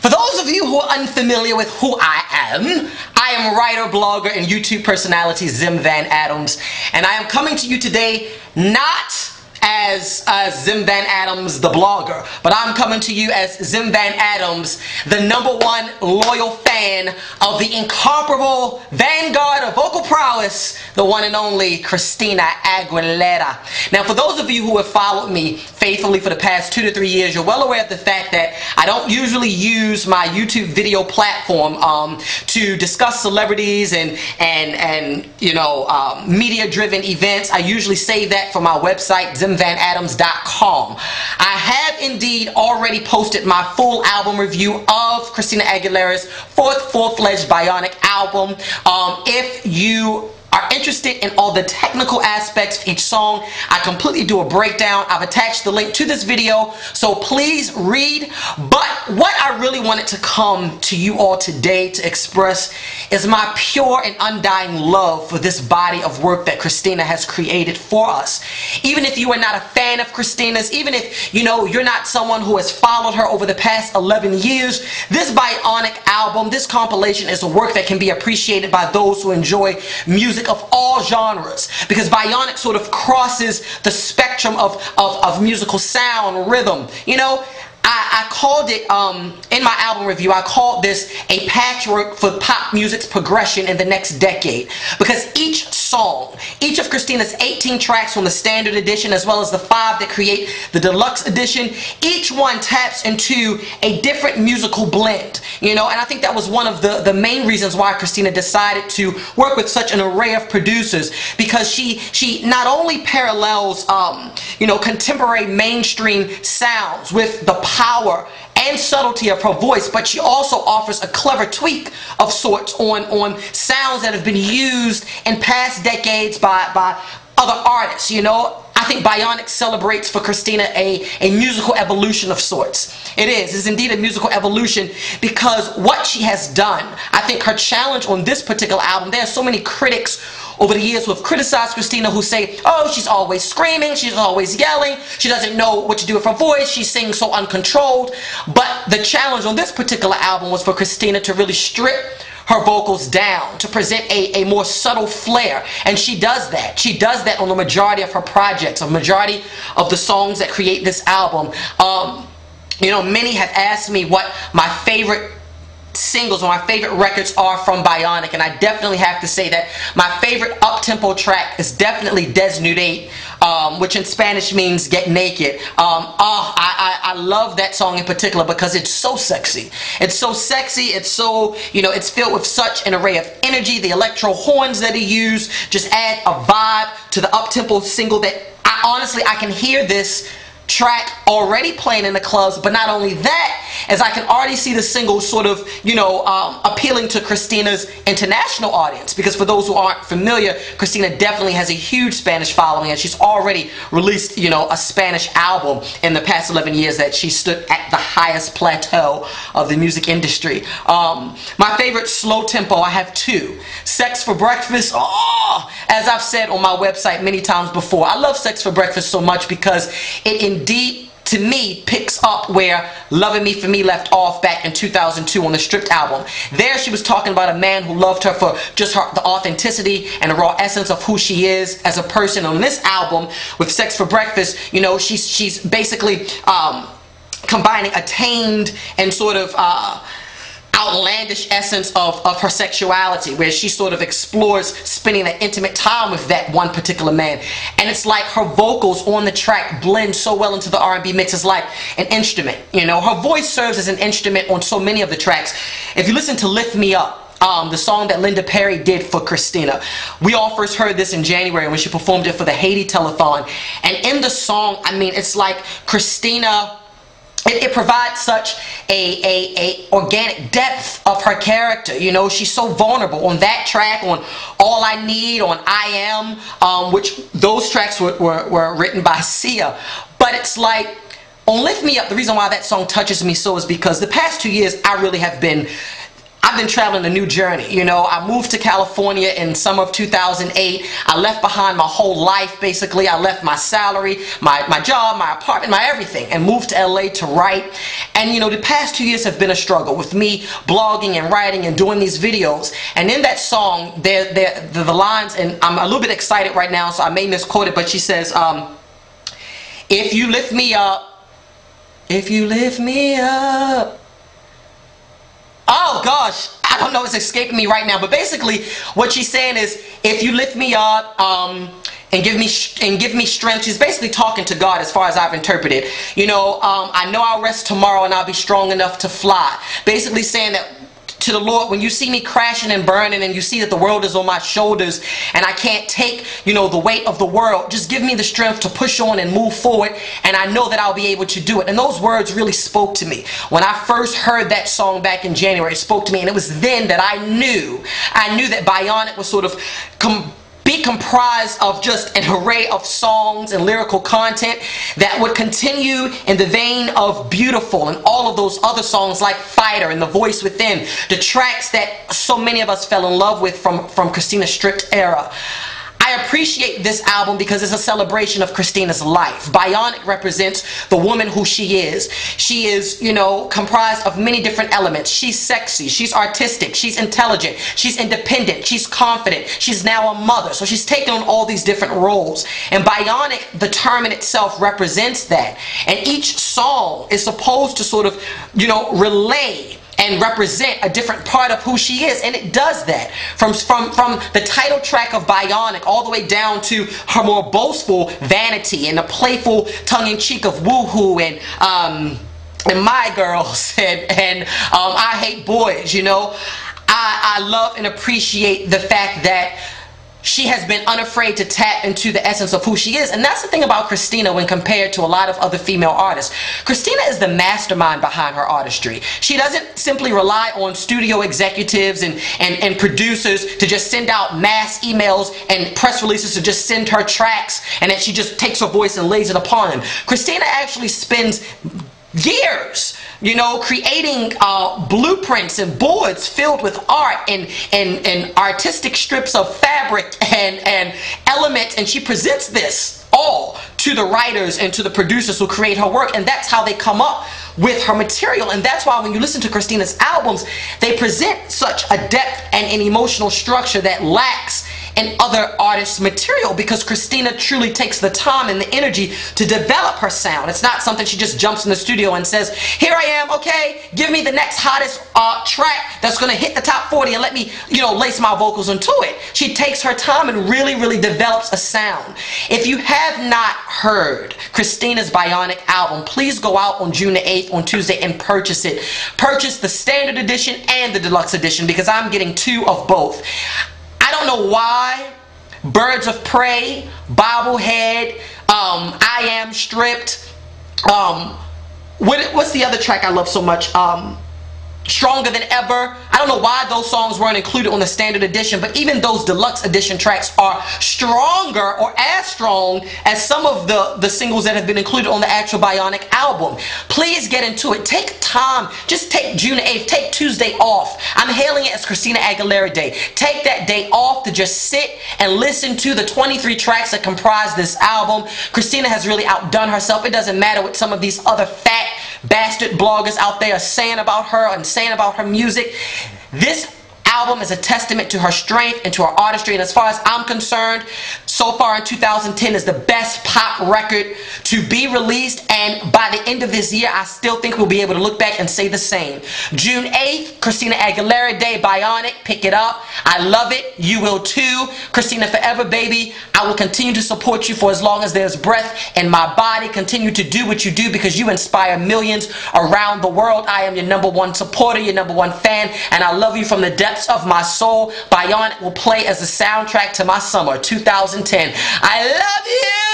For those of you who are unfamiliar with who I am writer, blogger, and YouTube personality Zim Van Adams, and I am coming to you today not as Zim Van Adams the blogger, but I'm coming to you as Zim Van Adams, the #1 loyal fan of the incomparable vanguard of vocal prowess, the one and only Christina Aguilera. Now, for those of you who have followed me faithfully for the past 2 to 3 years, you're well aware of the fact that I don't usually use my YouTube video platform to discuss celebrities and media-driven events. I usually save that for my website, ZimVanAdams.com. I have indeed already posted my full album review of Christina Aguilera's full-fledged Bionic album. If you are interested in all the technical aspects of each song, I completely do a breakdown. I've attached the link to this video, so please read. But what I really wanted to come to you all today to express is my pure and undying love for this body of work that Christina has created for us. Even if you are not a fan of Christina's, even if you're not someone who has followed her over the past 11 years, this Bionic album, this compilation, is a work that can be appreciated by those who enjoy music of all genres, because Bionic sort of crosses the spectrum of musical sound, rhythm. I called it, in my album review, I called this a patchwork for pop music's progression in the next decade, because each song, each of Christina's 18 tracks from the standard edition, as well as the 5 that create the deluxe edition, each one taps into a different musical blend, and I think that was one of the main reasons why Christina decided to work with such an array of producers, because she not only parallels, contemporary mainstream sounds with the power and subtlety of her voice, but she also offers a clever tweak of sorts on sounds that have been used in past decades by other artists. I think Bionic celebrates for Christina a musical evolution of sorts. It's indeed a musical evolution, because what she has done, I think her challenge on this particular album, there are so many critics over the years who have criticized Christina, who say, oh, she's always screaming, she's always yelling, she doesn't know what to do with her voice, she sings so uncontrolled. But the challenge on this particular album was for Christina to really strip her vocals down, to present a more subtle flair, and she does that. She does that on the majority of her projects, a majority of the songs that create this album. Many have asked me what my favorite singles or my favorite records are from Bionic, and I definitely have to say that my favorite up-tempo track is definitely Desnudate, which in Spanish means get naked. I love that song in particular because it's so sexy. It's so sexy, it's so, it's filled with such an array of energy. The electro horns that he used just add a vibe to the up-tempo single that I can hear this track already playing in the clubs. But not only that, as I can already see the single sort of, appealing to Christina's international audience, because for those who aren't familiar, Christina definitely has a huge Spanish following, and she's already released, a Spanish album in the past 11 years that she stood at the highest plateau of the music industry. My favorite slow tempo, I have 2. Sex for Breakfast, as I've said on my website many times before, I love Sex for Breakfast so much because it indeed, to me, picks up where Loving Me For Me left off back in 2002 on the Stripped album. There she was talking about a man who loved her for just the authenticity and the raw essence of who she is as a person. On this album, with Sex for Breakfast, she's basically combining a tamed and sort of outlandish essence of her sexuality, where she sort of explores spending that intimate time with that one particular man. And it's like her vocals on the track blend so well into the R&B mix. It's like an instrument. Her voice serves as an instrument on so many of the tracks. If you listen to Lift Me Up, the song that Linda Perry did for Christina, we all first heard this in January when she performed it for the Haiti Telethon. And in the song, it's like Christina, it provides such a organic depth of her character. She's so vulnerable on that track, on All I Need, on I Am, which those tracks were written by Sia. But it's like, on Lift Me Up, the reason why that song touches me so is because the past 2 years I really have been I've been traveling a new journey. You know, I moved to California in summer of 2008. I left behind my whole life, basically. I left my salary, my job, my apartment, my everything, and moved to LA to write. And, you know, the past 2 years have been a struggle with me blogging and writing and doing these videos. And in that song, the lines, and I'm a little bit excited right now, so I may misquote it, but she says, if you lift me up, if you lift me up. Oh gosh, I don't know, it's escaping me right now, but basically what she's saying is, if you lift me up and give me strength, she's basically talking to God as far as I've interpreted. You know, I know I'll rest tomorrow and I'll be strong enough to fly. Basically saying that to the Lord, when you see me crashing and burning and you see that the world is on my shoulders and I can't take, you know, the weight of the world, just give me the strength to push on and move forward, and I know that I'll be able to do it. And those words really spoke to me. When I first heard that song back in January, it spoke to me, and it was then that I knew that Bionic was sort of be comprised of just an array of songs and lyrical content that would continue in the vein of Beautiful and all of those other songs like Fighter and The Voice Within, the tracks that so many of us fell in love with from Christina's stripped era. I appreciate this album because it's a celebration of Christina's life. Bionic represents the woman who she is. She is, you know, comprised of many different elements. She's sexy, she's artistic, she's intelligent, she's independent, she's confident, she's now a mother. So she's taken on all these different roles. And Bionic, the term in itself, represents that. And each song is supposed to sort of, you know, relay and represent a different part of who she is, and it does that. From the title track of Bionic all the way down to her more boastful Vanity and the playful tongue-in-cheek of Woohoo and My Girls and I Hate Boys. You know, I love and appreciate the fact that she has been unafraid to tap into the essence of who she is. And that's the thing about Christina when compared to a lot of other female artists. Christina is the mastermind behind her artistry. She doesn't simply rely on studio executives and producers to just send out mass emails and press releases to just send her tracks, and then she just takes her voice and lays it upon them. Christina actually spends years, you know, creating blueprints and boards filled with art and artistic strips of fabric and elements, and she presents this all to the writers and to the producers who create her work, and that's how they come up with her material. And that's why when you listen to Christina's albums, they present such a depth and an emotional structure that lacks in other artists' material, because Christina truly takes the time and the energy to develop her sound. It's not something she just jumps in the studio and says, here I am, okay, give me the next hottest track that's going to hit the top 40 and let me, you know, lace my vocals into it. She takes her time and really develops a sound. If you have not heard Christina's Bionic album, please go out on June the 8th on Tuesday and purchase it. Purchase the standard edition and the deluxe edition, because I'm getting two of both. I don't know why Birds of Prey, Bobblehead, I Am Stripped, what's the other track I love so much? Stronger Than Ever. I don't know why those songs weren't included on the standard edition, but even those deluxe edition tracks are stronger or as strong as some of the singles that have been included on the actual Bionic album. Please get into it. Take time. Just take June 8th. Take Tuesday off. I'm hailing it as Christina Aguilera Day. Take that day off to just sit and listen to the 23 tracks that comprise this album. Christina has really outdone herself. It doesn't matter what some of these other fat bastard bloggers out there are saying about her and saying about her music. This album is a testament to her strength and to her artistry, and as far as I'm concerned, so far in 2010 is the best pop record to be released, and by the end of this year I still think we'll be able to look back and say the same. June 8th, Christina Aguilera Day, Bionic. Pick it up. I love it. You will too. Christina forever, baby. I will continue to support you for as long as there's breath in my body. Continue to do what you do because you inspire millions around the world. I am your #1 supporter, your #1 fan, and I love you from the depths of my soul. Bionic will play as the soundtrack to my summer 2010. I love you!